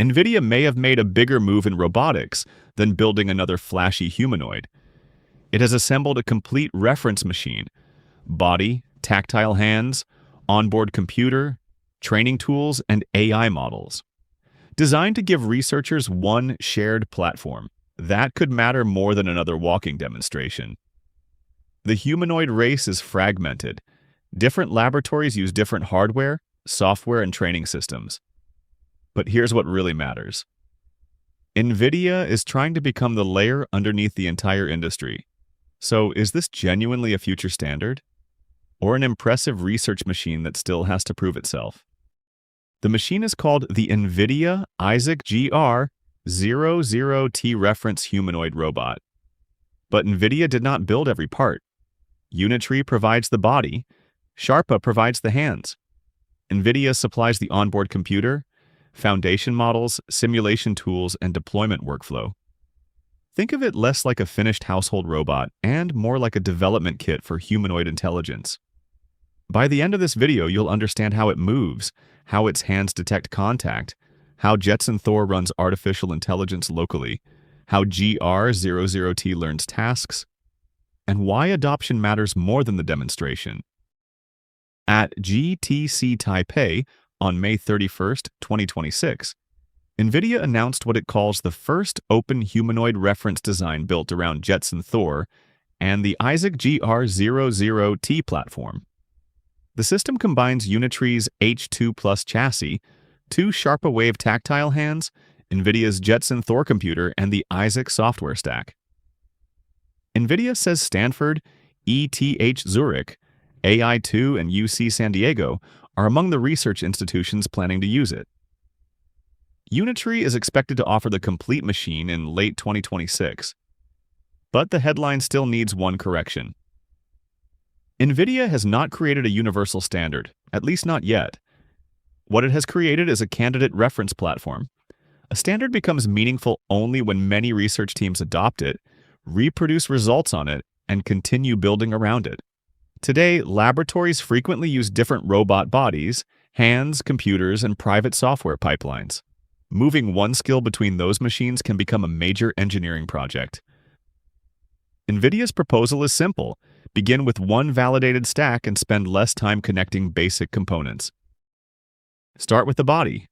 NVIDIA may have made a bigger move in robotics than building another flashy humanoid. It has assembled a complete reference machine: body, tactile hands, onboard computer, training tools, and AI models, designed to give researchers one shared platform. That could matter more than another walking demonstration. The humanoid race is fragmented. Different laboratories use different hardware, software, and training systems. But here's what really matters. NVIDIA is trying to become the layer underneath the entire industry. So is this genuinely a future standard? Or an impressive research machine that still has to prove itself? The machine is called the NVIDIA Isaac GR00T Reference Humanoid Robot. But NVIDIA did not build every part. Unitree provides the body. Sharpa provides the hands. NVIDIA supplies the onboard computer, foundation models, simulation tools, and deployment workflow. Think of it less like a finished household robot and more like a development kit for humanoid intelligence. By the end of this video, you'll understand how it moves, how its hands detect contact, how Jetson Thor runs artificial intelligence locally, how GR00T learns tasks, and why adoption matters more than the demonstration. At GTC Taipei on May 31st, 2026, NVIDIA announced what it calls the first open humanoid reference design built around Jetson Thor and the Isaac GR00T platform. The system combines Unitree's H2 Plus chassis, two Sharpa Wave tactile hands, NVIDIA's Jetson Thor computer, and the Isaac software stack. NVIDIA says Stanford, ETH Zurich, AI2, and UC San Diego are among the research institutions planning to use it. Unitree is expected to offer the complete machine in late 2026. But the headline still needs one correction. NVIDIA has not created a universal standard, at least not yet. What it has created is a candidate reference platform. A standard becomes meaningful only when many research teams adopt it, reproduce results on it, and continue building around it. Today, laboratories frequently use different robot bodies, hands, computers, and private software pipelines. Moving one skill between those machines can become a major engineering project. NVIDIA's proposal is simple: begin with one validated stack and spend less time connecting basic components. Start with the body.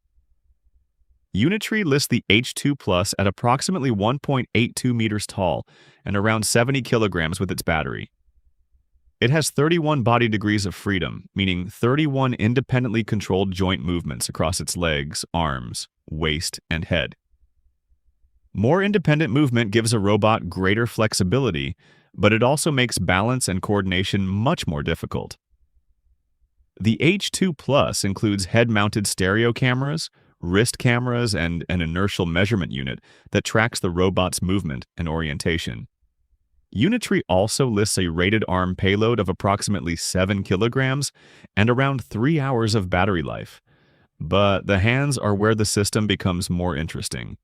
Unitree lists the H2 Plus at approximately 1.82 meters tall and around 70 kilograms with its battery. It has 31 body degrees of freedom, meaning 31 independently controlled joint movements across its legs, arms, waist, and head. More independent movement gives a robot greater flexibility, but it also makes balance and coordination much more difficult. The H2 Plus includes head-mounted stereo cameras, wrist cameras, and an inertial measurement unit that tracks the robot's movement and orientation. Unitree also lists a rated arm payload of approximately 7 kilograms and around 3 hours of battery life. But the hands are where the system becomes more interesting.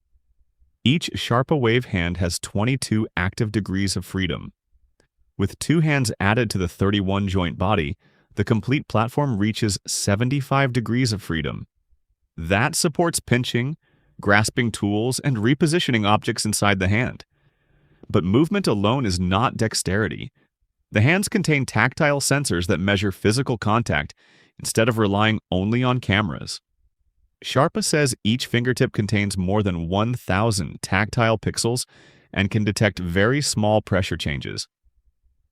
Each Sharpa Wave hand has 22 active degrees of freedom. With 2 hands added to the 31 joint body, the complete platform reaches 75 degrees of freedom. That supports pinching, grasping tools, and repositioning objects inside the hand. But movement alone is not dexterity. The hands contain tactile sensors that measure physical contact instead of relying only on cameras. Sharpa says each fingertip contains more than 1,000 tactile pixels and can detect very small pressure changes.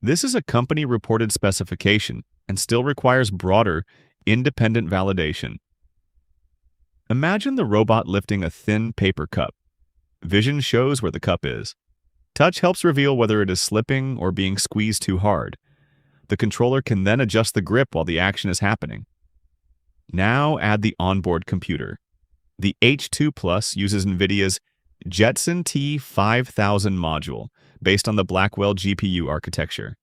This is a company-reported specification and still requires broader, independent validation. Imagine the robot lifting a thin paper cup. Vision shows where the cup is. Touch helps reveal whether it is slipping or being squeezed too hard. The controller can then adjust the grip while the action is happening. Now add the onboard computer. The H2 Plus uses NVIDIA's Jetson T5000 module based on the Blackwell GPU architecture.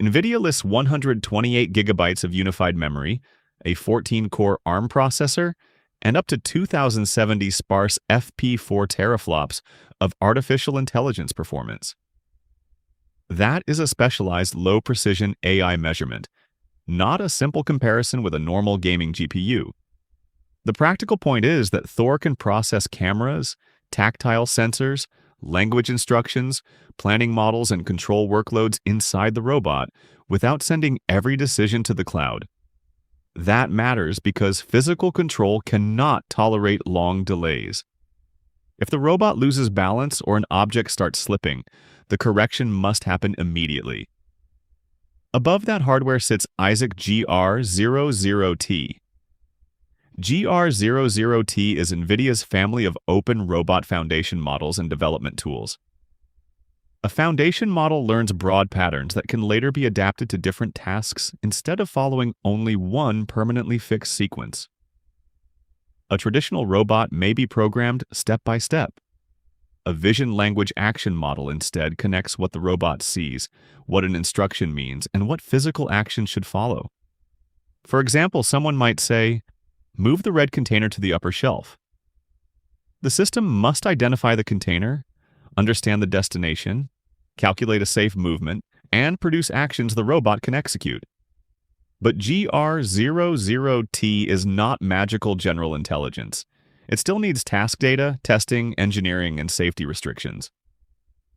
NVIDIA lists 128 gigabytes of unified memory, a 14-core ARM processor, and up to 2070 sparse FP4 teraflops of artificial intelligence performance. That is a specialized low-precision AI measurement, not a simple comparison with a normal gaming GPU. The practical point is that Thor can process cameras, tactile sensors, language instructions, planning models, and control workloads inside the robot without sending every decision to the cloud. That matters because physical control cannot tolerate long delays. If the robot loses balance or an object starts slipping, the correction must happen immediately. Above that hardware sits Isaac GR00T. GR00T is NVIDIA's family of open robot foundation models and development tools. A foundation model learns broad patterns that can later be adapted to different tasks instead of following only one permanently fixed sequence. A traditional robot may be programmed step by step. A vision language action model instead connects what the robot sees, what an instruction means, and what physical action should follow. For example, someone might say, "Move the red container to the upper shelf." The system must identify the container, understand the destination, calculate a safe movement, and produce actions the robot can execute. But GR00T is not magical general intelligence. It still needs task data, testing, engineering, and safety restrictions.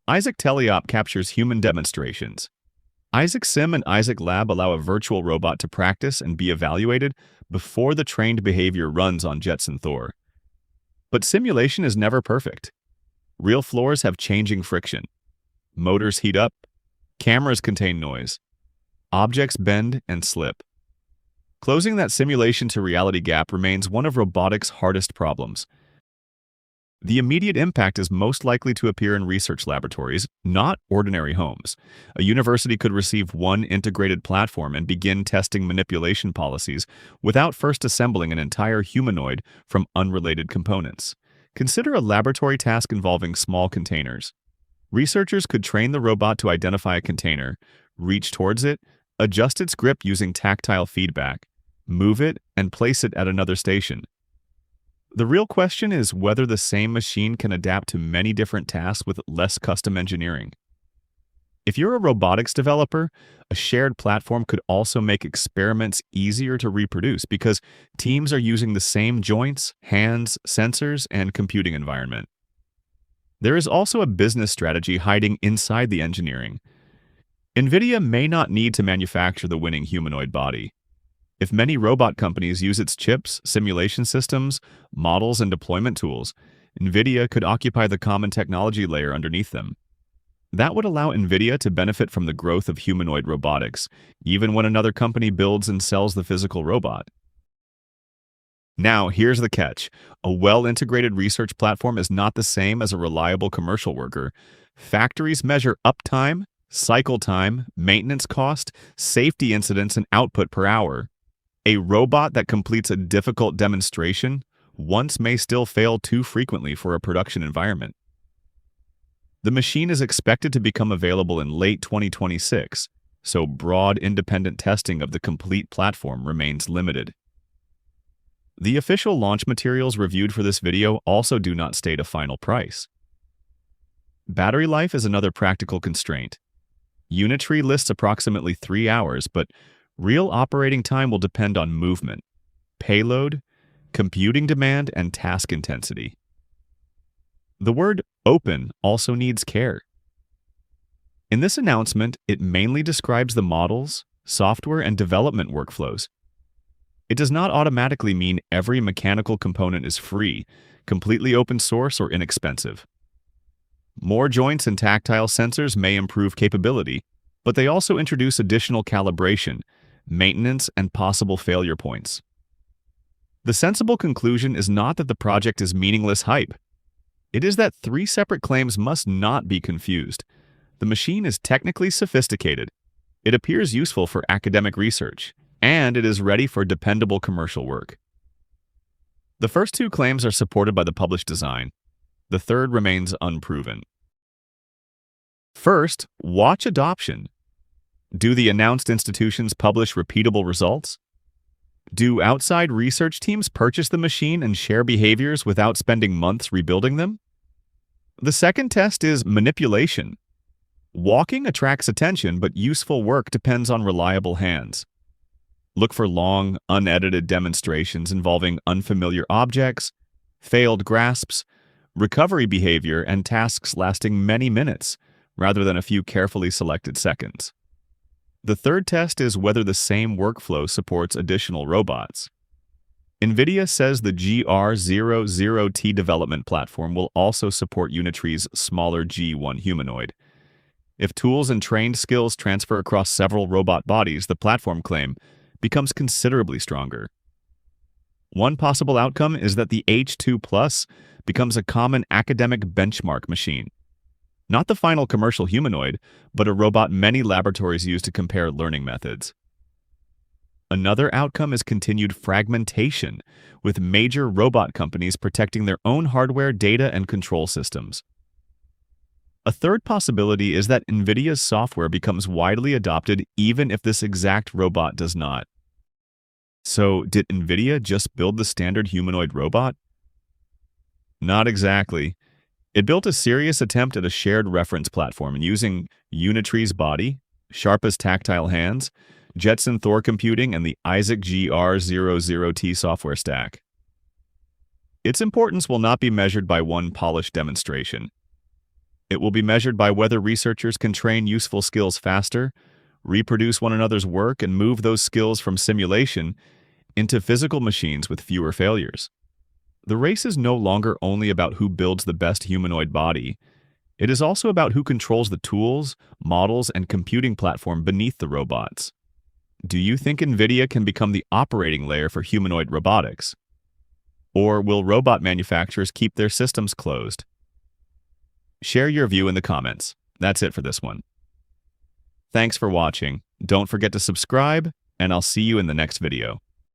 Isaac Teleop captures human demonstrations. Isaac Sim and Isaac Lab allow a virtual robot to practice and be evaluated before the trained behavior runs on Jetson Thor. But simulation is never perfect. Real floors have changing friction. Motors heat up. Cameras contain noise. Objects bend and slip. Closing that simulation to reality gap remains one of robotics' hardest problems. The immediate impact is most likely to appear in research laboratories, not ordinary homes. A university could receive one integrated platform and begin testing manipulation policies without first assembling an entire humanoid from unrelated components. Consider a laboratory task involving small containers. Researchers could train the robot to identify a container, reach towards it, adjust its grip using tactile feedback, move it, and place it at another station. The real question is whether the same machine can adapt to many different tasks with less custom engineering. If you're a robotics developer, a shared platform could also make experiments easier to reproduce because teams are using the same joints, hands, sensors, and computing environment. There is also a business strategy hiding inside the engineering. NVIDIA may not need to manufacture the winning humanoid body. If many robot companies use its chips, simulation systems, models, and deployment tools, NVIDIA could occupy the common technology layer underneath them. That would allow NVIDIA to benefit from the growth of humanoid robotics, even when another company builds and sells the physical robot. Now, here's the catch. A well-integrated research platform is not the same as a reliable commercial worker. Factories measure uptime, cycle time, maintenance cost, safety incidents, and output per hour. A robot that completes a difficult demonstration once may still fail too frequently for a production environment. The machine is expected to become available in late 2026, so broad independent testing of the complete platform remains limited. The official launch materials reviewed for this video also do not state a final price. Battery life is another practical constraint. Unitree lists approximately 3 hours, but real operating time will depend on movement, payload, computing demand, and task intensity. The word open also needs care. In this announcement, it mainly describes the models, software, and development workflows. It does not automatically mean every mechanical component is free, completely open source, or inexpensive. More joints and tactile sensors may improve capability, but they also introduce additional calibration, maintenance, and possible failure points. The sensible conclusion is not that the project is meaningless hype. It is that 3 separate claims must not be confused. The machine is technically sophisticated. It appears useful for academic research, and it is ready for dependable commercial work. The first 2 claims are supported by the published design. The third remains unproven. First, watch adoption. Do the announced institutions publish repeatable results? Do outside research teams purchase the machine and share behaviors without spending months rebuilding them? The second test is manipulation. Walking attracts attention, but useful work depends on reliable hands. Look for long, unedited demonstrations involving unfamiliar objects, failed grasps, recovery behavior, and tasks lasting many minutes, rather than a few carefully selected seconds. The third test is whether the same workflow supports additional robots. NVIDIA says the GR00T development platform will also support Unitree's smaller G1 humanoid. If tools and trained skills transfer across several robot bodies, the platform claim becomes considerably stronger. One possible outcome is that the H2 Plus becomes a common academic benchmark machine. Not the final commercial humanoid, but a robot many laboratories use to compare learning methods. Another outcome is continued fragmentation, with major robot companies protecting their own hardware, data, and control systems. A third possibility is that NVIDIA's software becomes widely adopted even if this exact robot does not. So, did NVIDIA just build the standard humanoid robot? Not exactly. It built a serious attempt at a shared reference platform using Unitree's body, Sharpa's tactile hands, Jetson Thor computing, and the Isaac GR00T software stack. Its importance will not be measured by one polished demonstration. It will be measured by whether researchers can train useful skills faster, reproduce one another's work, and move those skills from simulation into physical machines with fewer failures. The race is no longer only about who builds the best humanoid body. It is also about who controls the tools, models, and computing platform beneath the robots. Do you think NVIDIA can become the operating layer for humanoid robotics? Or will robot manufacturers keep their systems closed? Share your view in the comments. That's it for this one. Thanks for watching. Don't forget to subscribe, and I'll see you in the next video.